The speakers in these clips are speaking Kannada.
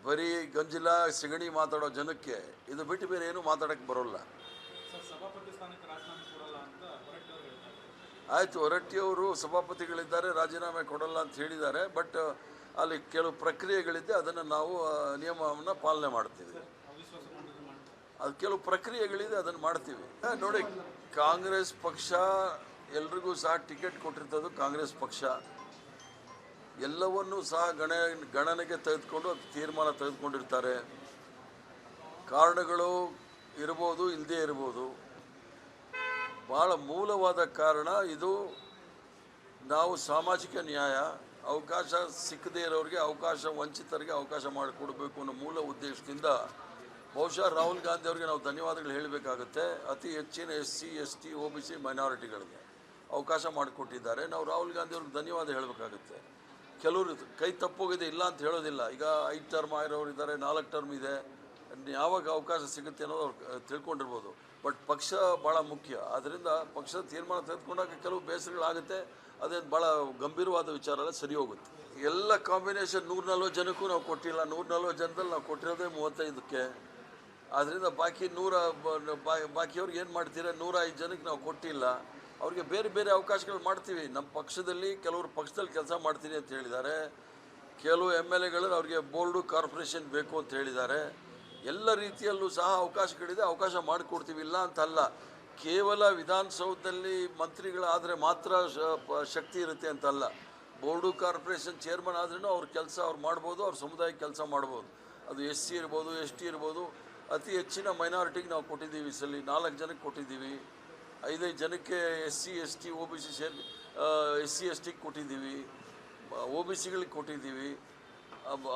ಬರೀ ಗಂಜಿಲ ಸಿಗಣಿ ಮಾತಾಡೋ ಜನಕ್ಕೆ ಇದು ಬಿಟ್ಟು ಬೇರೆ ಏನು ಮಾತಾಡೋಕ್ಕೆ ಬರೋಲ್ಲ. ಸಭಾಪತಿ ಸ್ಥಾನಕ್ಕೆ ರಾಜೀನಾಮೆ ಕೊಡಲ್ಲ ಅಂತ ಹೊರಟ್ಟಿ ಅವರು ಹೇಳ್ತಾರೆ. ಆಯಿತು, ಹೊರಟ್ಟಿಯವರು ಸಭಾಪತಿಗಳಿದ್ದಾರೆ, ರಾಜೀನಾಮೆ ಕೊಡಲ್ಲ ಅಂತ ಹೇಳಿದ್ದಾರೆ. ಬಟ್ ಅಲ್ಲಿ ಕೆಲವು ಪ್ರಕ್ರಿಯೆಗಳಿದ್ದೆ, ಅದನ್ನು ನಾವು ನಿಯಮವನ್ನು ಪಾಲನೆ ಮಾಡ್ತೀವಿ. ಅದು ಕೆಲವು ಪ್ರಕ್ರಿಯೆಗಳಿದೆ, ಅದನ್ನು ಮಾಡ್ತೀವಿ. ನೋಡಿ, ಕಾಂಗ್ರೆಸ್ ಪಕ್ಷ ಎಲ್ರಿಗೂ ಸಹ ಟಿಕೆಟ್ ಕೊಟ್ಟಿರ್ತದ್ದು ಕಾಂಗ್ರೆಸ್ ಪಕ್ಷ. ಎಲ್ಲವನ್ನೂ ಸಹ ಗಣನೆಗೆ ತೆಗೆದುಕೊಂಡು ಅದು ತೀರ್ಮಾನ ತೆಗೆದುಕೊಂಡಿರ್ತಾರೆ. ಕಾರಣಗಳು ಇರ್ಬೋದು, ಇಲ್ಲದೇ ಇರ್ಬೋದು. ಭಾಳ ಮೂಲವಾದ ಕಾರಣ ಇದು, ನಾವು ಸಾಮಾಜಿಕ ನ್ಯಾಯ, ಅವಕಾಶ ಸಿಕ್ಕದೇ ಇರೋರಿಗೆ ಅವಕಾಶ, ವಂಚಿತರಿಗೆ ಅವಕಾಶ ಮಾಡಿಕೊಡ್ಬೇಕು ಅನ್ನೋ ಮೂಲ ಉದ್ದೇಶದಿಂದ ಬಹುಶಃ ರಾಹುಲ್ ಗಾಂಧಿ ಅವರಿಗೆ ನಾವು ಧನ್ಯವಾದಗಳು ಹೇಳಬೇಕಾಗುತ್ತೆ. ಅತಿ ಹೆಚ್ಚಿನ SC ST OBC ಮೈನಾರಿಟಿಗಳಿಗೆ ಅವಕಾಶ ಮಾಡಿಕೊಟ್ಟಿದ್ದಾರೆ. ನಾವು ರಾಹುಲ್ ಗಾಂಧಿ ಅವ್ರಿಗೆ ಧನ್ಯವಾದ ಹೇಳಬೇಕಾಗುತ್ತೆ. ಕೆಲವರು ಕೈ ತಪ್ಪೋಗಿದೆ, ಇಲ್ಲ ಅಂತ ಹೇಳೋದಿಲ್ಲ. ಈಗ 5 ಟರ್ಮ್ ಆಗಿರೋರು ಇದ್ದಾರೆ, 4 ಟರ್ಮ್ ಇದೆ. ಯಾವಾಗ ಅವಕಾಶ ಸಿಗುತ್ತೆ ಅನ್ನೋದು ಅವ್ರು ತಿಳ್ಕೊಂಡಿರ್ಬೋದು. ಬಟ್ ಪಕ್ಷ ಭಾಳ ಮುಖ್ಯ. ಆದ್ದರಿಂದ ಪಕ್ಷದ ತೀರ್ಮಾನ ತೆಗೆದುಕೊಂಡಾಗ ಕೆಲವು ಬೇಸರಗಳಾಗುತ್ತೆ. ಅದೇನು ಭಾಳ ಗಂಭೀರವಾದ ವಿಚಾರ ಅಲ್ಲ, ಸರಿ ಹೋಗುತ್ತೆ. ಎಲ್ಲ ಕಾಂಬಿನೇಷನ್ 140 ಜನಕ್ಕೂ ನಾವು ಕೊಟ್ಟಿಲ್ಲ. 140 ಜನದಲ್ಲಿ ನಾವು ಕೊಟ್ಟಿರೋದೇ 35ಕ್ಕೆ. ಆದ್ದರಿಂದ ಬಾಕಿಯವ್ರಿಗೆ ಏನು ಮಾಡ್ತೀರಾ, 105 ಜನಕ್ಕೆ ನಾವು ಕೊಟ್ಟಿಲ್ಲ. ಅವ್ರಿಗೆ ಬೇರೆ ಬೇರೆ ಅವಕಾಶಗಳು ಮಾಡ್ತೀವಿ. ನಮ್ಮ ಪಕ್ಷದಲ್ಲಿ ಕೆಲವರು ಪಕ್ಷದಲ್ಲಿ ಕೆಲಸ ಮಾಡ್ತೀನಿ ಅಂತ ಹೇಳಿದ್ದಾರೆ. ಕೆಲವು MLAಗಳು ಅವ್ರಿಗೆ ಬೋರ್ಡು ಕಾರ್ಪೊರೇಷನ್ ಬೇಕು ಅಂತ ಹೇಳಿದ್ದಾರೆ. ಎಲ್ಲ ರೀತಿಯಲ್ಲೂ ಸಹ ಅವಕಾಶಗಳಿದೆ, ಅವಕಾಶ ಮಾಡಿಕೊಡ್ತೀವಿ, ಇಲ್ಲ ಅಂತಲ್ಲ. ಕೇವಲ ವಿಧಾನಸೌಧದಲ್ಲಿ ಮಂತ್ರಿಗಳಾದರೆ ಮಾತ್ರ ಶಕ್ತಿ ಇರುತ್ತೆ ಅಂತಲ್ಲ. ಬೋರ್ಡು ಕಾರ್ಪೊರೇಷನ್ ಚೇರ್ಮನ್ ಆದ್ರೂ ಅವ್ರ ಕೆಲಸ ಅವ್ರು ಮಾಡ್ಬೋದು, ಅವ್ರ ಸಮುದಾಯಕ್ಕೆ ಕೆಲಸ ಮಾಡ್ಬೋದು. ಅದು SC ಇರ್ಬೋದು, ST ಇರ್ಬೋದು. ಅತಿ ಹೆಚ್ಚಿನ ಮೈನಾರಿಟಿಗೆ ನಾವು ಕೊಟ್ಟಿದ್ದೀವಿ. ಈ ಸಲ 4 ಜನಕ್ಕೆ ಕೊಟ್ಟಿದ್ದೀವಿ. 5 ಜನಕ್ಕೆ SC ST OBC SC STಗೆ ಕೊಟ್ಟಿದ್ದೀವಿ. OBCಗಳಿಗೆ ಕೊಟ್ಟಿದ್ದೀವಿ.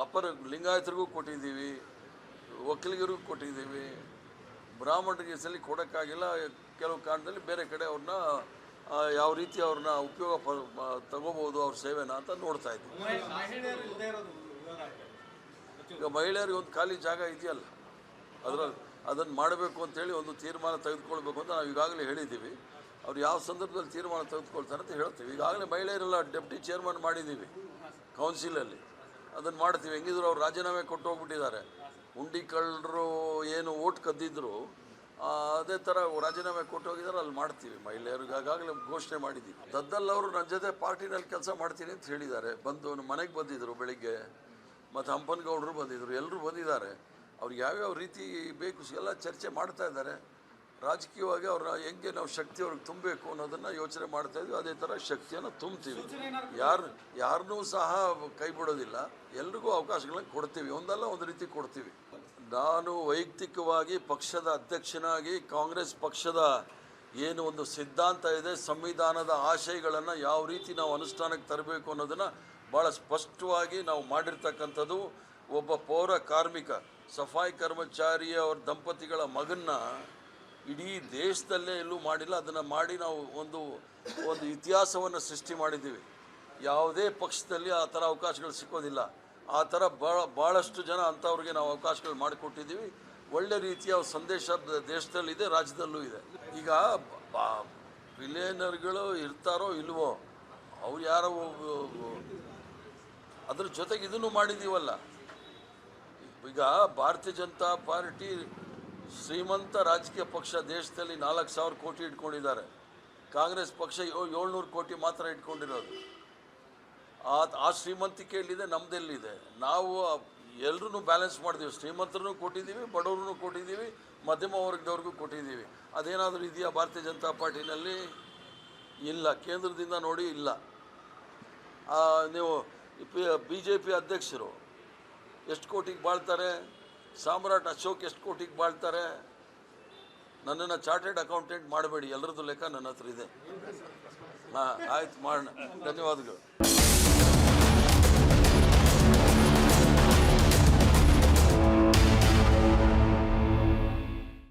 ಅಪರ ಲಿಂಗಾಯತರಿಗೂ ಕೊಟ್ಟಿದ್ದೀವಿ. ಒಕ್ಕಲಿಗರಿಗೂ ಕೊಟ್ಟಿದ್ದೀವಿ. ಬ್ರಾಹ್ಮಣರಿಗೆ ಸಲ ಕೊಡೋಕ್ಕಾಗಿಲ್ಲ. ಕೆಲವು ಕಾರಣದಲ್ಲಿ ಬೇರೆ ಕಡೆ ಅವ್ರನ್ನ ಯಾವ ರೀತಿ ಅವ್ರನ್ನ ಉಪಯೋಗ ತಗೋಬೋದು ಅವ್ರ ಸೇವೆನ ಅಂತ ನೋಡ್ತಾ ಇದ್ದೀವಿ. ಈಗ ಮಹಿಳೆಯರಿಗೆ ಒಂದು ಖಾಲಿ ಜಾಗ ಇದೆಯಲ್ಲ, ಅದನ್ನು ಮಾಡಬೇಕು ಅಂತೇಳಿ ಒಂದು ತೀರ್ಮಾನ ತೆಗೆದುಕೊಳ್ಬೇಕು ಅಂತ ನಾವು ಈಗಾಗಲೇ ಹೇಳಿದ್ದೀವಿ. ಅವ್ರು ಯಾವ ಸಂದರ್ಭದಲ್ಲಿ ತೀರ್ಮಾನ ತೆಗೆದುಕೊಳ್ತಾರೆ ಅಂತ ಹೇಳ್ತೀವಿ. ಈಗಾಗಲೇ ಮಹಿಳೆಯರೆಲ್ಲ ಡೆಪ್ಟಿ ಚೇರ್ಮನ್ ಮಾಡಿದ್ದೀವಿ ಕೌನ್ಸಿಲಲ್ಲಿ. ಅದನ್ನು ಮಾಡ್ತೀವಿ. ಹೆಂಗಿದ್ರು ಅವ್ರು ರಾಜೀನಾಮೆ ಕೊಟ್ಟು ಹೋಗ್ಬಿಟ್ಟಿದ್ದಾರೆ. ಉಂಡಿ ಕಳ್ಳರು ಏನು ಓಟ್ ಕದ್ದಿದ್ರು ಅದೇ ಥರ ರಾಜೀನಾಮೆ ಕೊಟ್ಟು ಹೋಗಿದ್ದಾರೆ. ಅಲ್ಲಿ ಮಾಡ್ತೀವಿ. ಮಹಿಳೆಯರಿಗೆ ಆಗಾಗಲೇ ಘೋಷಣೆ ಮಾಡಿದ್ದೀವಿ. ದದ್ದಲ್ ಅವರು ನನ್ನ ಜೊತೆ ಪಾರ್ಟಿನಲ್ಲಿ ಕೆಲಸ ಮಾಡ್ತೀನಿ ಅಂತ ಹೇಳಿದ್ದಾರೆ. ಬಂದು ಮನೆಗೆ ಬಂದಿದ್ದರು ಬೆಳಿಗ್ಗೆ. ಮತ್ತು ಹಂಪನಗೌಡರು ಬಂದಿದ್ದರು. ಎಲ್ಲರೂ ಬಂದಿದ್ದಾರೆ. ಅವ್ರಿಗೆ ಯಾವ್ಯಾವ ರೀತಿ ಬೇಕು ಎಲ್ಲ ಚರ್ಚೆ ಮಾಡ್ತಾ ಇದ್ದಾರೆ. ರಾಜಕೀಯವಾಗಿ ಅವ್ರನ್ನ ಹೆಂಗೆ ನಾವು ಶಕ್ತಿ ಅವ್ರಿಗೆ ತುಂಬಬೇಕು ಅನ್ನೋದನ್ನು ಯೋಚನೆ ಮಾಡ್ತಾಯಿದ್ವಿ. ಅದೇ ಥರ ಶಕ್ತಿಯನ್ನು ತುಂಬ್ತೀವಿ. ಯಾರನ್ನೂ ಸಹ ಕೈ ಬಿಡೋದಿಲ್ಲ. ಎಲ್ರಿಗೂ ಅವಕಾಶಗಳನ್ನ ಕೊಡ್ತೀವಿ. ಒಂದಲ್ಲ ಒಂದು ರೀತಿ ಕೊಡ್ತೀವಿ. ನಾನು ವೈಯಕ್ತಿಕವಾಗಿ ಪಕ್ಷದ ಅಧ್ಯಕ್ಷನಾಗಿ ಕಾಂಗ್ರೆಸ್ ಪಕ್ಷದ ಏನು ಒಂದು ಸಿದ್ಧಾಂತ ಇದೆ, ಸಂವಿಧಾನದ ಆಶಯಗಳನ್ನು ಯಾವ ರೀತಿ ನಾವು ಅನುಷ್ಠಾನಕ್ಕೆ ತರಬೇಕು ಅನ್ನೋದನ್ನು ಭಾಳ ಸ್ಪಷ್ಟವಾಗಿ ನಾವು ಮಾಡಿರ್ತಕ್ಕಂಥದ್ದು. ಒಬ್ಬ ಪೌರ ಕಾರ್ಮಿಕ, ಸಫಾಯಿ ಕರ್ಮಚಾರಿಯ ಅವ್ರ ದಂಪತಿಗಳ ಮಗನ್ನ ಇಡೀ ದೇಶದಲ್ಲೇ ಎಲ್ಲೂ ಮಾಡಿಲ್ಲ. ಅದನ್ನು ಮಾಡಿ ನಾವು ಒಂದು ಇತಿಹಾಸವನ್ನು ಸೃಷ್ಟಿ ಮಾಡಿದ್ದೀವಿ. ಯಾವುದೇ ಪಕ್ಷದಲ್ಲಿ ಆ ಥರ ಅವಕಾಶಗಳು ಸಿಕ್ಕೋದಿಲ್ಲ. ಆ ಥರ ಭಾಳಷ್ಟು ಜನ ಅಂಥವ್ರಿಗೆ ನಾವು ಅವಕಾಶಗಳು ಮಾಡಿಕೊಟ್ಟಿದ್ದೀವಿ. ಒಳ್ಳೆ ರೀತಿಯ ಸಂದೇಶ ದೇಶದಲ್ಲಿದೆ, ರಾಜ್ಯದಲ್ಲೂ ಇದೆ. ಈಗ ಬಿಲಿಯನರ್ಗಳು ಇರ್ತಾರೋ ಇಲ್ವೋ, ಅವ್ರು ಯಾರೋ ಅದ್ರ ಜೊತೆಗೆ ಇದನ್ನು ಮಾಡಿದ್ದೀವಲ್ಲ. ಈಗ ಭಾರತೀಯ ಜನತಾ ಪಾರ್ಟಿ ಶ್ರೀಮಂತ ರಾಜಕೀಯ ಪಕ್ಷ. ದೇಶದಲ್ಲಿ 4,000 ಕೋಟಿ ಇಟ್ಕೊಂಡಿದ್ದಾರೆ. ಕಾಂಗ್ರೆಸ್ ಪಕ್ಷ 700 ಕೋಟಿ ಮಾತ್ರ ಇಟ್ಕೊಂಡಿರೋದು. ಆ ಶ್ರೀಮಂತಿಕೆಯಲ್ಲಿದೆ, ನಮ್ಮದೆಲ್ಲಿದೆ. ನಾವು ಎಲ್ಲರೂ ಬ್ಯಾಲೆನ್ಸ್ ಮಾಡಿದ್ದೀವಿ. ಶ್ರೀಮಂತರನ್ನು ಕೊಟ್ಟಿದ್ದೀವಿ, ಬಡವ್ರನ್ನೂ ಕೊಟ್ಟಿದ್ದೀವಿ, ಮಧ್ಯಮ ವರ್ಗದವ್ರಿಗೂ ಕೊಟ್ಟಿದ್ದೀವಿ. ಅದೇನಾದರೂ ಇದೆಯಾ ಭಾರತೀಯ ಜನತಾ ಪಾರ್ಟಿನಲ್ಲಿ? ಇಲ್ಲ. ಕೇಂದ್ರದಿಂದ ನೋಡಿ, ಇಲ್ಲ. ನೀವು BJP ಅಧ್ಯಕ್ಷರು ಎಷ್ಟು ಕೋಟಿಗೆ ಬಾಳ್ತಾರೆ? ಸಾಮ್ರಾಟ್ ಅಶೋಕ್ ಎಷ್ಟು ಕೋಟಿಗೆ ಬಾಳ್ತಾರೆ? ನನ್ನನ್ನು ಚಾರ್ಟೆಡ್ ಅಕೌಂಟೆಂಟ್ ಮಾಡಬೇಡಿ, ಎಲ್ಲರದ್ದು ಲೆಕ್ಕ ನನ್ನ ಹತ್ರ ಇದೆ. ಆಯ್ತು, ಮಾಡೋಣ. ಧನ್ಯವಾದಗಳು.